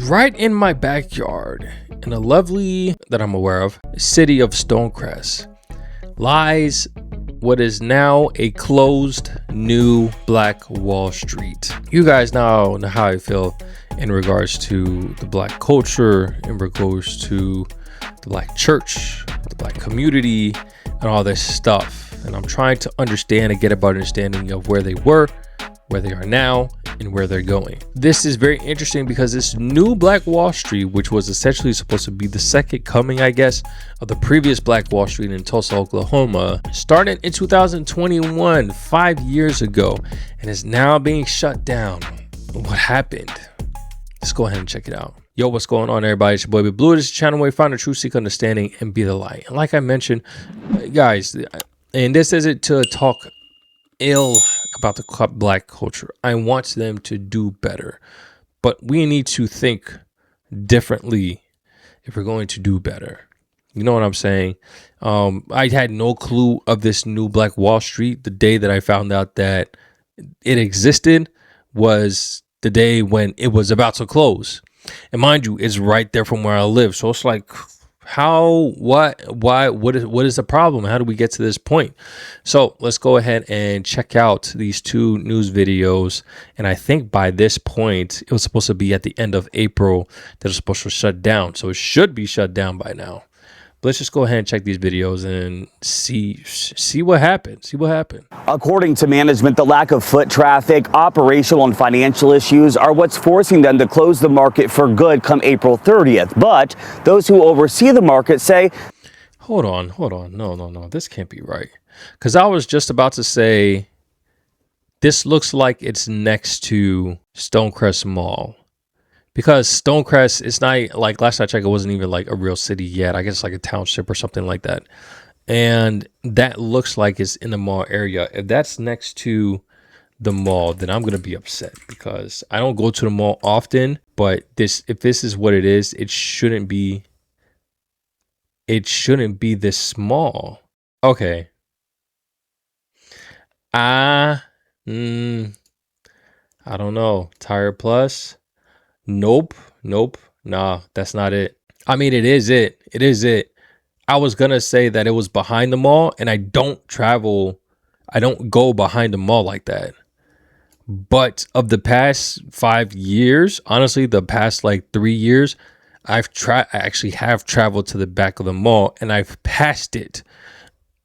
right in my backyard, in a lovely, that I'm aware of, city of Stonecrest, lies what is now a closed new Black Wall Street. You guys now know how I feel in regards to the Black culture, in regards to the Black church, the Black community, and all this stuff. And I'm trying to understand and get a better understanding of where they were, where they are now, and where they're going. This is very interesting because this new Black Wall Street, which was essentially supposed to be the second coming, I guess, of the previous Black Wall Street in Tulsa, Oklahoma, started in 2021, 5 years ago, and is now being shut down. What happened? Let's go ahead and check it out. Yo, what's going on, everybody? It's your boy Big Blue. This is the channel where you find the truth, seek understanding, and be the light. And like I mentioned, guys, and this isn't to talk ill about the Black culture. I want them to do better, but we need to think differently if we're going to do better. You know what I'm saying? I had no clue of this new Black Wall Street. The day that I found out that it existed was the day when it was about to close. And mind you, it's right there from where I live. So it's like, how, what, why, what is the problem? How do we get to this point? So let's go ahead and check out these two news videos. And I think by this point, it was supposed to be at the end of April that it's supposed to shut down. So it should be shut down by now. But let's just go ahead and check these videos and see what happened. See what happened. According to management, the lack of foot traffic, operational and financial issues are what's forcing them to close the market for good come April 30th. But those who oversee the market say, hold on. No. This can't be right. Because I was just about to say, this looks like it's next to Stonecrest Mall. Because Stonecrest, it's not like, last I checked, it wasn't even like a real city yet. I guess like a township or something like that. And that looks like it's in the mall area. If that's next to the mall, then I'm going to be upset because I don't go to the mall often. But if this is what it is, it shouldn't be this small. Okay. I don't know. Tire Plus. Nope. Nah, that's not it. I mean, it is it. I was gonna say that it was behind the mall, and I don't go behind the mall like that. But of the past 5 years, honestly, the past like 3 years, I actually have traveled to the back of the mall, and I've passed it.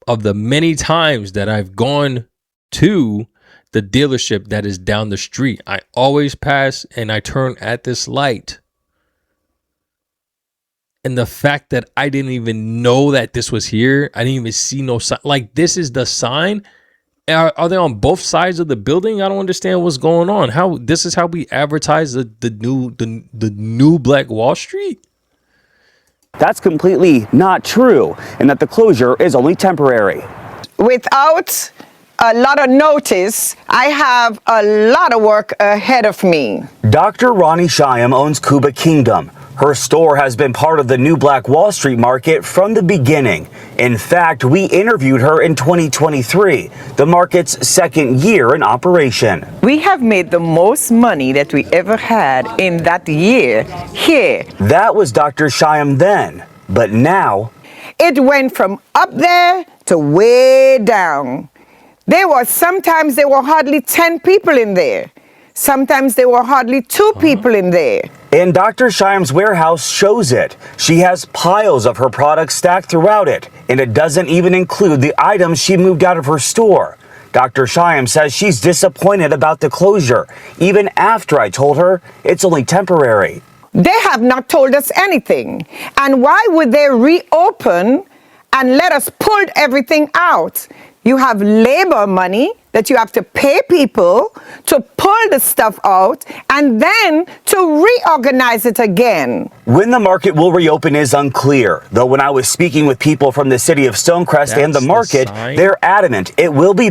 Of the many times that I've gone to the dealership that is down the street, I always pass and I turn at this light. And the fact that I didn't even know that this was here, I didn't even see no sign. Like, this is the sign. Are they on both sides of the building? I don't understand what's going on. How this is how we advertise the new Black Wall Street? that's completely not true and that the closure is only temporary. Without a lot of notice, I have a lot of work ahead of me. Dr. Ronnie Shyam owns Cuba Kingdom. Her store has been part of the new Black Wall Street market from the beginning. In fact, we interviewed her in 2023, the market's second year in operation. We have made the most money that we ever had in that year here. That was Dr. Shyam then, but now It went from up there to way down. Sometimes there were hardly 10 people in there. Sometimes there were hardly 2 people in there. And Dr. Shyam's warehouse shows it. She has piles of her products stacked throughout it, and it doesn't even include the items she moved out of her store. Dr. Shyam says she's disappointed about the closure, even after I told her it's only temporary. They have not told us anything. And why would they reopen and let us pull everything out? You have labor money that you have to pay people to pull the stuff out and then to reorganize it again. When the market will reopen is unclear, though when I was speaking with people from the city of Stonecrest and the market, they're adamant it will be.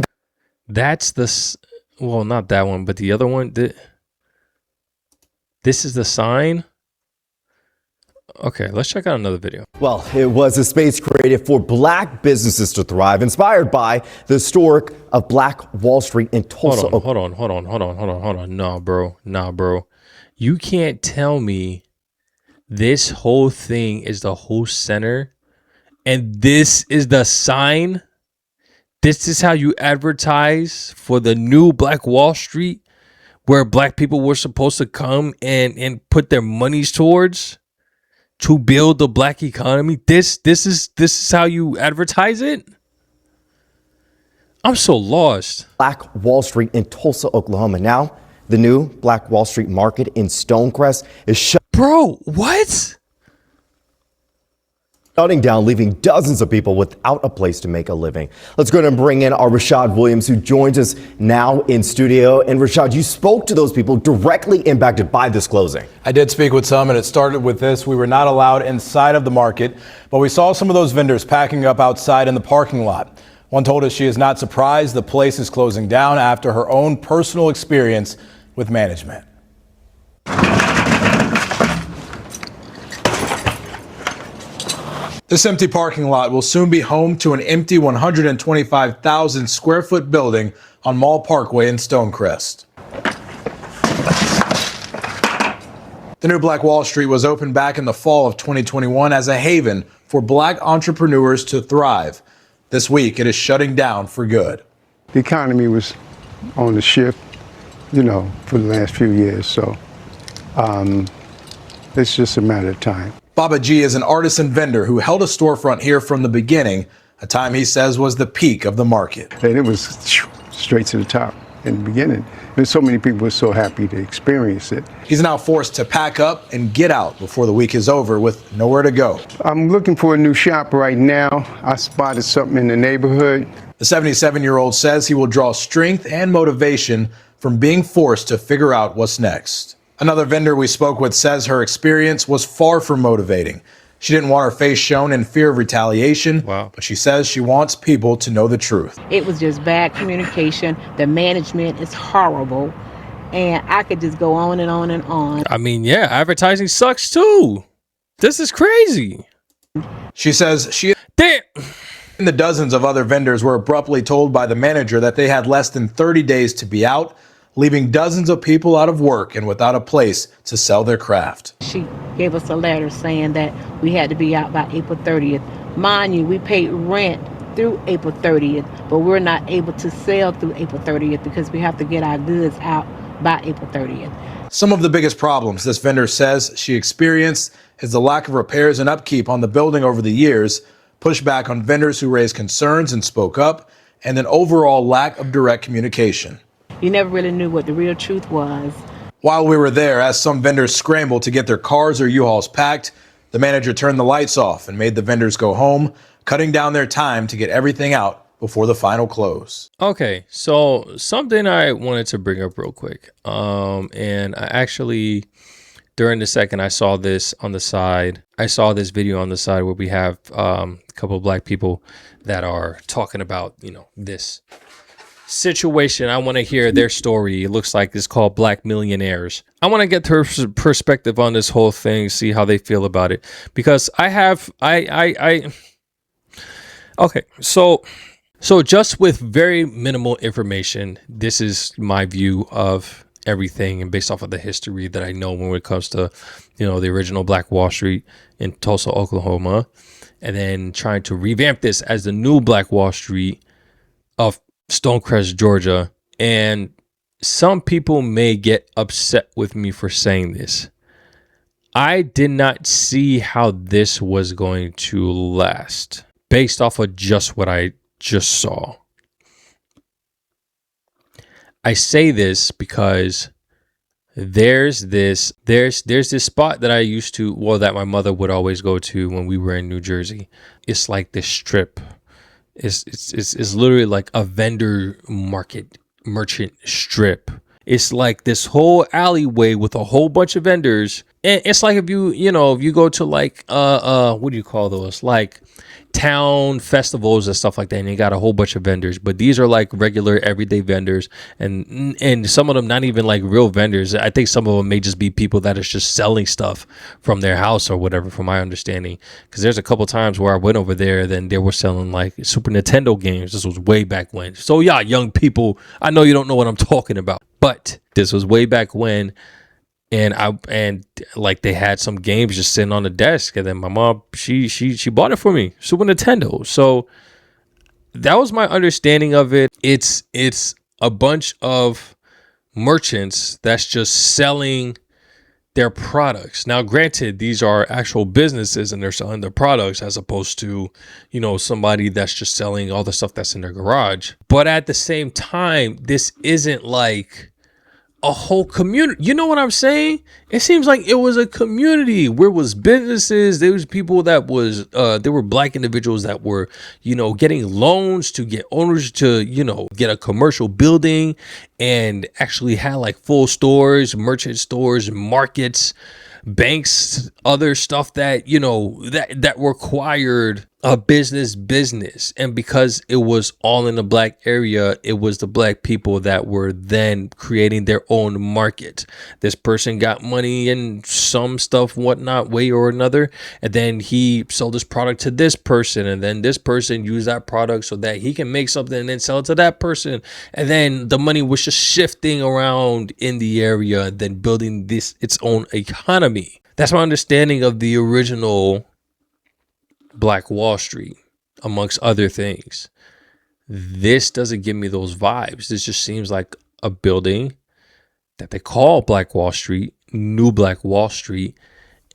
That's well, not that one, but the other one. This is the sign. Okay, let's check out another video. Well, it was a space created for Black businesses to thrive, inspired by the historic of Black Wall Street in Tulsa. Hold on. Nah, bro. You can't tell me This whole thing is the whole center, and this is the sign. This is how you advertise for the new Black Wall Street, where black people were supposed to come and put their monies towards to build the black economy. This is how you advertise it. I'm so lost. Black Wall Street in Tulsa, Oklahoma. Now, the new Black Wall Street market in Stonecrest is Bro, what? shutting down, leaving dozens of people without a place to make a living. Let's go ahead and bring in our Rashad Williams, who joins us now in studio. And Rashad, you spoke to those people directly impacted by this closing. I did speak with some, and it started with this. We were not allowed inside of the market, but we saw some of those vendors packing up outside in the parking lot. One told us she is not surprised the place is closing down after her own personal experience with management. This empty parking lot will soon be home to an empty 125,000 square foot building on Mall Parkway in Stonecrest. The new Black Wall Street was opened back in the fall of 2021 as a haven for black entrepreneurs to thrive. This week, it is shutting down for good. The economy was on the shift, for the last few years, so it's just a matter of time. Baba G is an artisan vendor who held a storefront here from the beginning, a time he says was the peak of the market. And it was straight to the top in the beginning. And so many people were so happy to experience it. He's now forced to pack up and get out before the week is over with nowhere to go. I'm looking for a new shop right now. I spotted something in the neighborhood. The 77-year-old says he will draw strength and motivation from being forced to figure out what's next. Another vendor we spoke with says her experience was far from motivating. She didn't want her face shown in fear of retaliation, but she says she wants people to know the truth. It was just bad communication. The management is horrible. And I could just go on and on and on. I mean, yeah, advertising sucks too. This is crazy. She says she Damn. and the dozens of other vendors were abruptly told by the manager that they had less than 30 days to be out, leaving dozens of people out of work and without a place to sell their craft. She gave us a letter saying that we had to be out by April 30th. Mind you, we paid rent through April 30th, but we're not able to sell through April 30th because we have to get our goods out by April 30th. Some of the biggest problems this vendor says she experienced is the lack of repairs and upkeep on the building over the years, pushback on vendors who raised concerns and spoke up, and an overall lack of direct communication. You never really knew what the real truth was. While we were there, as some vendors scrambled to get their cars or U-Hauls packed, the manager turned the lights off and made the vendors go home, cutting down their time to get everything out before the final close. Okay, so something I wanted to bring up real quick. And I actually, during the second, I saw this on the side. I saw this video on the side where we have a couple of black people that are talking about, this situation. I want to hear their story. It looks like it's called Black Millionaires. I want to get their perspective on this whole thing, see how they feel about it, because okay, so just with very minimal information, this is my view of everything, and based off of the history that I know when it comes to, the original Black Wall Street in Tulsa, Oklahoma, and then trying to revamp this as the new Black Wall Street of Stonecrest, Georgia. And some people may get upset with me for saying this. I did not see how this was going to last based off of just what I just saw. I say this because there's this spot that I used to, that my mother would always go to when we were in New Jersey. It's like this strip. It's literally like a vendor merchant strip. It's like this whole alleyway with a whole bunch of vendors. And it's like if you go to like what do you call those? Like town festivals and stuff like that, and you got a whole bunch of vendors, but these are like regular everyday vendors, and some of them not even like real vendors. I think some of them may just be people that is just selling stuff from their house or whatever, from my understanding, because there's a couple times where I went over there, then they were selling like Super Nintendo games. This was way back when. So yeah, young people, I know you don't know what I'm talking about, but this was way back when. and like they had some games just sitting on the desk, and then my mom she bought it for me, Super Nintendo. So that was my understanding of it. It's a bunch of merchants that's just selling their products. Now, granted, these are actual businesses and they're selling their products as opposed to, somebody that's just selling all the stuff that's in their garage. But at the same time, this isn't like a whole community. You know what I'm saying? It seems like it was a community where it was businesses. There was people that was there were black individuals that were, getting loans to get owners to, get a commercial building, and actually had like full stores, merchant stores, markets, banks, other stuff that, that required a business. And because it was all in the black area, it was the black people that were then creating their own market. This person got money and some stuff, whatnot, way or another, and then he sold this product to this person, and then this person used that product so that he can make something and then sell it to that person, and then the money was just shifting around in the area and then building its own economy. That's my understanding of the original Black Wall Street, amongst other things. This doesn't give me those vibes. This just seems like a building that they call Black Wall Street, New Black Wall Street,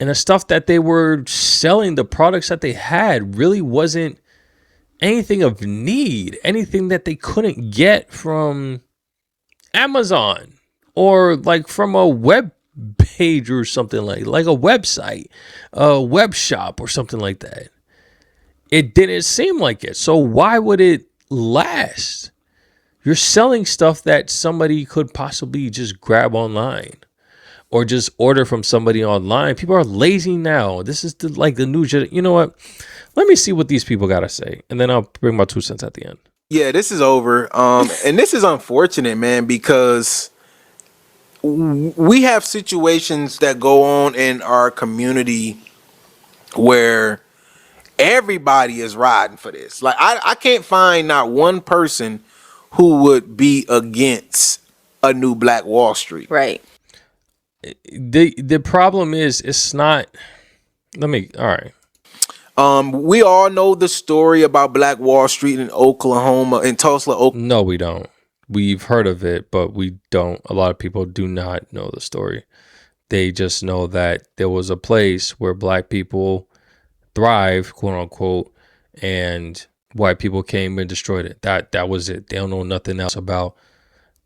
and the stuff that they were selling, the products that they had, really wasn't anything of need, anything that they couldn't get from Amazon or like from a web page or something like a website, a web shop or something like that. It didn't seem like it. So why would it last? You're selling stuff that somebody could possibly just grab online or just order from somebody online. People are lazy now. This is the new, you know what? Let me see what these people got to say, and then I'll bring my 2 cents at the end. Yeah, this is over. And this is unfortunate, man, because we have situations that go on in our community where everybody is riding for this. Like, I can't find not one person who would be against a new Black Wall Street. Right. The problem is, it's not. All right. We all know the story about Black Wall Street in Oklahoma, in Tulsa, Oklahoma. No, we don't. We've heard of it, but we don't. A lot of people do not know the story. They just know that there was a place where black people thrive, quote unquote, and white people came and destroyed it. That was it. They don't know nothing else about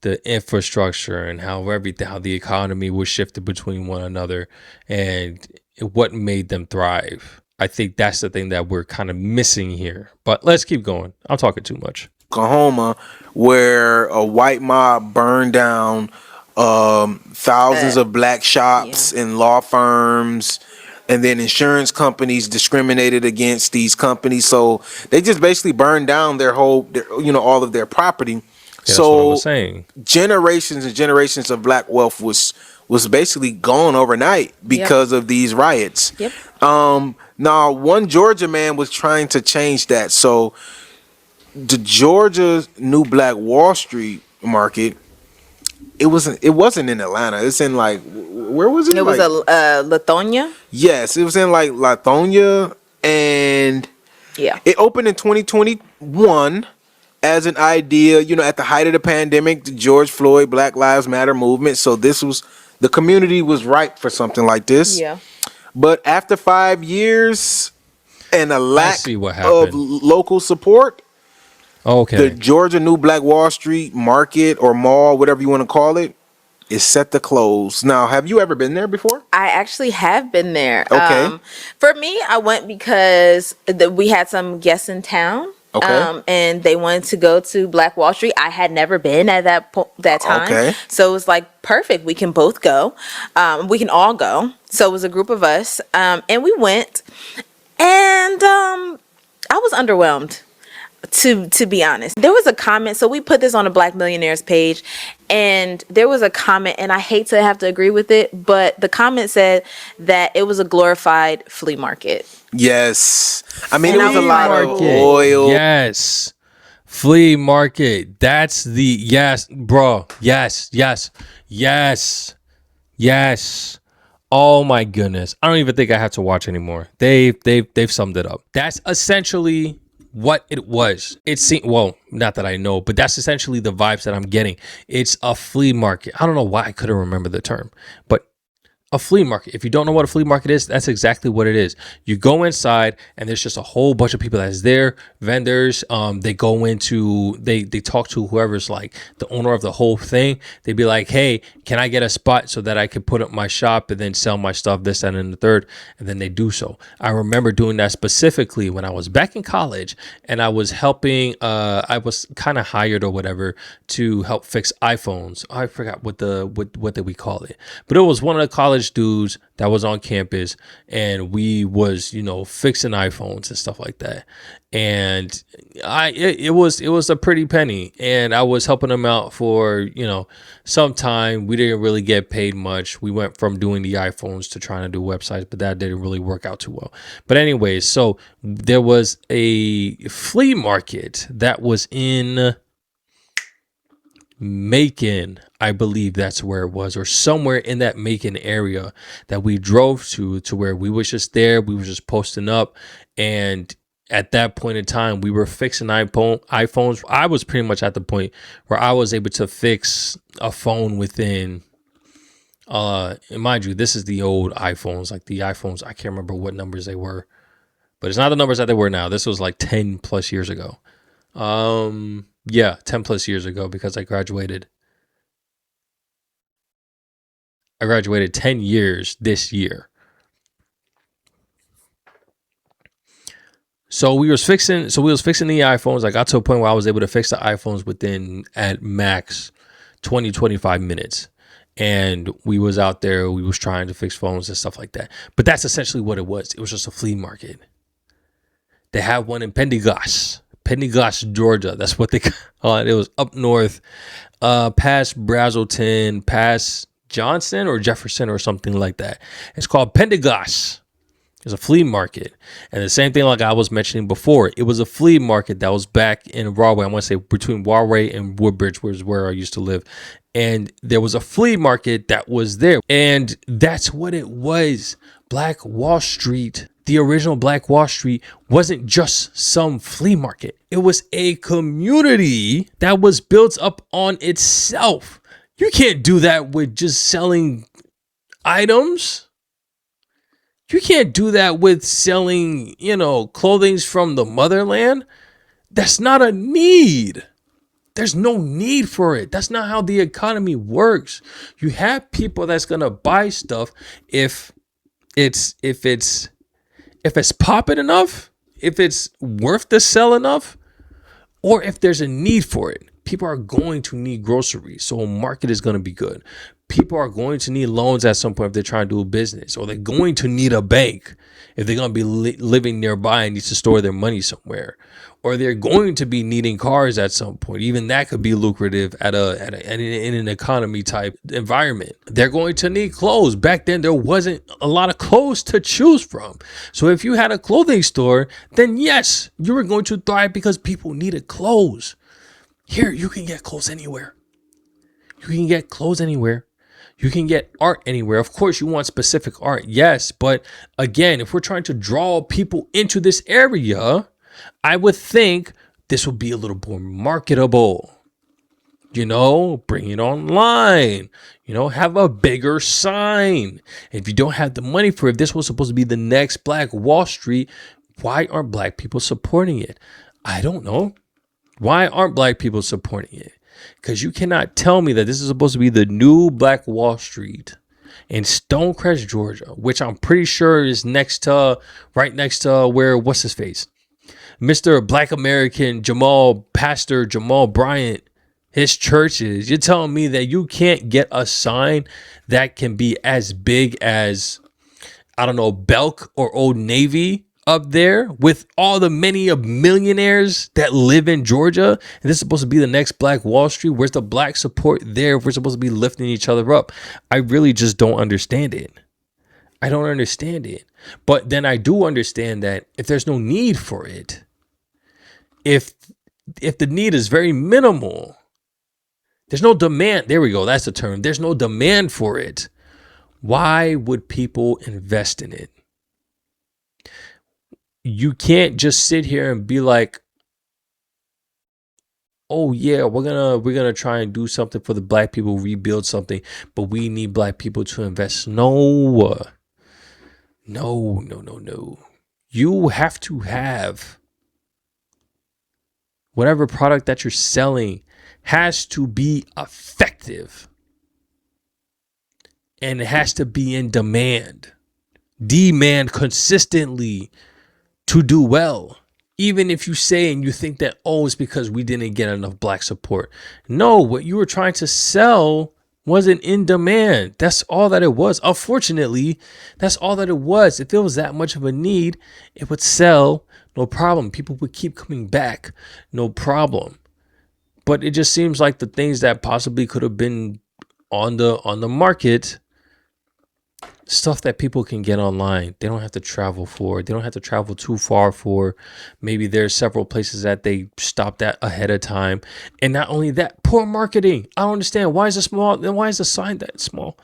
the infrastructure and how the economy was shifted between one another and what made them thrive. I think that's the thing that we're kind of missing here. But let's keep going. I'm talking too much. Oklahoma, where a white mob burned down thousands of black shops and law firms, and then insurance companies discriminated against these companies. So they just basically burned down all of their property. Yeah, that's what I was saying. Generations and generations of black wealth was basically gone overnight because of these riots. Yep. Now, one Georgia man was trying to change that. So the Georgia New Black Wall Street market, it wasn't in Atlanta. It's in where was it? It was Lithonia. Yes, it was in Lithonia, and it opened in 2021 as an idea, at the height of the pandemic, the George Floyd Black Lives Matter movement. So the community was ripe for something like this. Yeah. But after 5 years and a lack of local support, the Georgia New Black Wall Street market or mall, whatever you want to call it, is set to close. Now, have you ever been there before? I actually have been there. Okay. For me, I went because we had some guests in town. Okay. And they wanted to go to Black Wall Street. I had never been at that time. Okay. So it was perfect. We can both go. We can all go. So it was a group of us. And we went. And I was underwhelmed, to be honest. There was a comment. So we put this on the Black Millionaires page. And there was a comment, and I hate to have to agree with it, but the comment said that it was a glorified flea market. Yes. I mean, it was a lot of oil. Yes. Flea market. That's the, yes, bro. Yes. Yes. Oh my goodness. I don't even think I have to watch anymore. They've summed it up. That's essentially what it was. It seemed, well, not that I know, but that's essentially the vibes that I'm getting. It's a flea market. I don't know why I couldn't remember the term, but a flea market. If you don't know what a flea market is, that's exactly what it is. You go inside and there's just a whole bunch of people that's there, vendors. They go into, they talk to whoever's like the owner of the whole thing. They'd be like, hey, can I get a spot so that I can put up my shop and then sell my stuff, this, that, and the third? And then they do so. I remember doing that specifically when I was back in college and I was helping, I was kind of hired or whatever to help fix iPhones. I forgot what did we call it, but it was one of the college dudes that was on campus, and we was, fixing iPhones and stuff like that. And it was a pretty penny, and I was helping them out for, some time. We didn't really get paid much. We went from doing the iPhones to trying to do websites, but that didn't really work out too well. But anyways, so there was a flea market that was in Macon, I believe that's where it was, or somewhere in that Macon area that we drove to where we was just there. We was just posting up, and at that point in time, we were fixing iPhones. I was pretty much at the point where I was able to fix a phone within, and mind you, this is the old iPhones, like the iPhones. I can't remember what numbers they were, but it's not the numbers that they were now. This was like 10 plus years ago. Yeah, 10 plus years ago, because I graduated 10 years this year. So we was fixing the iPhones. I got to a point where I was able to fix the iPhones within at max 20, 25 minutes. And we was out there, we was trying to fix phones and stuff like that. But that's essentially what it was. It was just a flea market. They have one in Pendergrass, Georgia. That's what they call it. It was up north, past Brazelton, past Johnson or Jefferson or something like that. It's called Pendergrass. It's a flea market. And the same thing like I was mentioning before, it was a flea market that was back in Rahway. I want to say between Rahway and Woodbridge, which is where I used to live. And there was a flea market that was there. And that's what it was. Black Wall Street, the original Black Wall Street, wasn't just some flea market. It was a community that was built up on itself. You can't do that with just selling items. You can't do that with selling, clothing from the motherland. That's not a need. There's no need for it. That's not how the economy works. You have people that's going to buy stuff if it's popping enough, if it's worth the sell enough, or if there's a need for it. People are going to need groceries, so a market is going to be good. People are going to need loans at some point if they're trying to do a business, or they're going to need a bank if they're going to be living nearby and need to store their money somewhere, or they're going to be needing cars at some point. Even that could be lucrative in an economy type environment. They're going to need clothes. Back then, there wasn't a lot of clothes to choose from. So if you had a clothing store, then yes, you were going to thrive because people needed clothes. Here, you can get clothes anywhere. You can get clothes anywhere. You can get art anywhere. Of course, you want specific art, yes. But again, if we're trying to draw people into this area, I would think this would be a little more marketable. Bring it online. Have a bigger sign. And if you don't have the money for it, if this was supposed to be the next Black Wall Street, why aren't Black people supporting it? I don't know. Why aren't Black people supporting it? Because you cannot tell me that this is supposed to be the new Black Wall Street in Stonecrest, Georgia, which I'm pretty sure is right next to where, what's his face? Mr. Black American Pastor Jamal Bryant, his church is. You're telling me that you can't get a sign that can be as big as, I don't know, Belk or Old Navy up there with all the many of millionaires that live in Georgia, and this is supposed to be the next Black Wall Street? Where's the Black support there if we're supposed to be lifting each other up? I really just don't understand it. I don't understand it. But then I do understand that if there's no need for it, if the need is very minimal, there's no demand. There we go. That's the term. There's no demand for it. Why would people invest in it? You can't just sit here and be like, oh yeah, we're gonna try and do something for the black people, rebuild something, but we need black people to invest. No. You have to have whatever product that you're selling has to be effective. And it has to be in demand consistently to do well. Even if you say and you think that, oh, it's because we didn't get enough black support. No, what you were trying to sell wasn't in demand. That's all that it was. Unfortunately, that's all that it was. If it was that much of a need, it would sell, no problem. People would keep coming back, no problem. But it just seems like the things that possibly could have been on the market, stuff that people can get online, they don't have to travel for. They don't have to travel too far for. Maybe there's several places that they stopped at ahead of time. And not only that, poor marketing. I don't understand. Why is it small? Then why is the sign that small?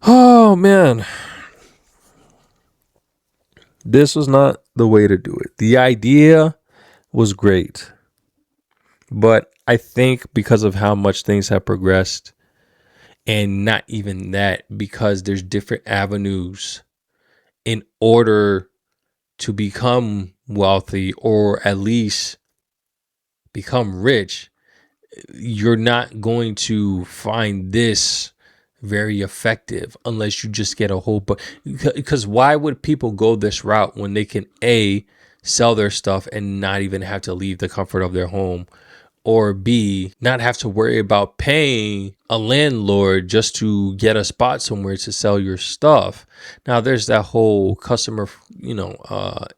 Oh, man. This was not the way to do it. The idea was great. But I think because of how much things have progressed, and not even that, because there's different avenues in order to become wealthy or at least become rich, you're not going to find this very effective unless you just get a whole bunch. Because why would people go this route when they can A, sell their stuff and not even have to leave the comfort of their home, or B, not have to worry about paying a landlord just to get a spot somewhere to sell your stuff? Now, there's that whole customer,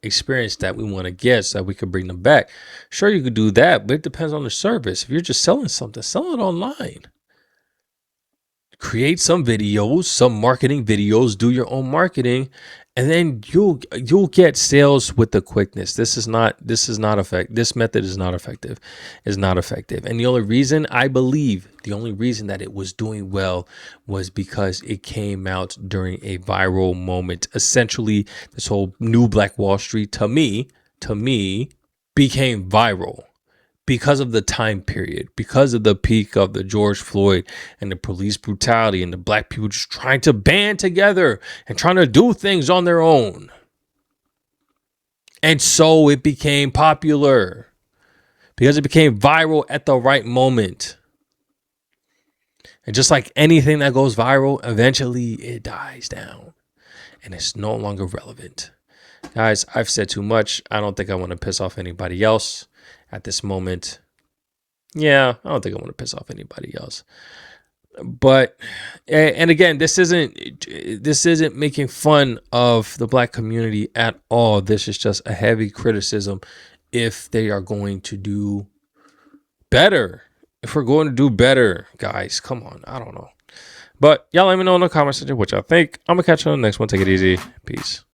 experience that we want to get so that we could bring them back. Sure, you could do that, but it depends on the service. If you're just selling something, sell it online. Create some videos, some marketing videos, do your own marketing, and then you'll get sales with the quickness. This method is not effective. It's not effective. And the only reason that it was doing well was because it came out during a viral moment. Essentially, this whole new Black Wall Street to me became viral because of the time period, because of the peak of the George Floyd and the police brutality and the black people just trying to band together and trying to do things on their own. And so it became popular because it became viral at the right moment. And just like anything that goes viral, eventually it dies down and it's no longer relevant. Guys, I've said too much. I don't think I want to piss off anybody else at this moment. Yeah, I don't think I want to piss off anybody else. But, and again, this isn't making fun of the black community at all. This is just a heavy criticism if they are going to do better. If we're going to do better, guys, come on. I don't know. But y'all let me know in the comment section what y'all think. I'm going to catch you on the next one. Take it easy. Peace.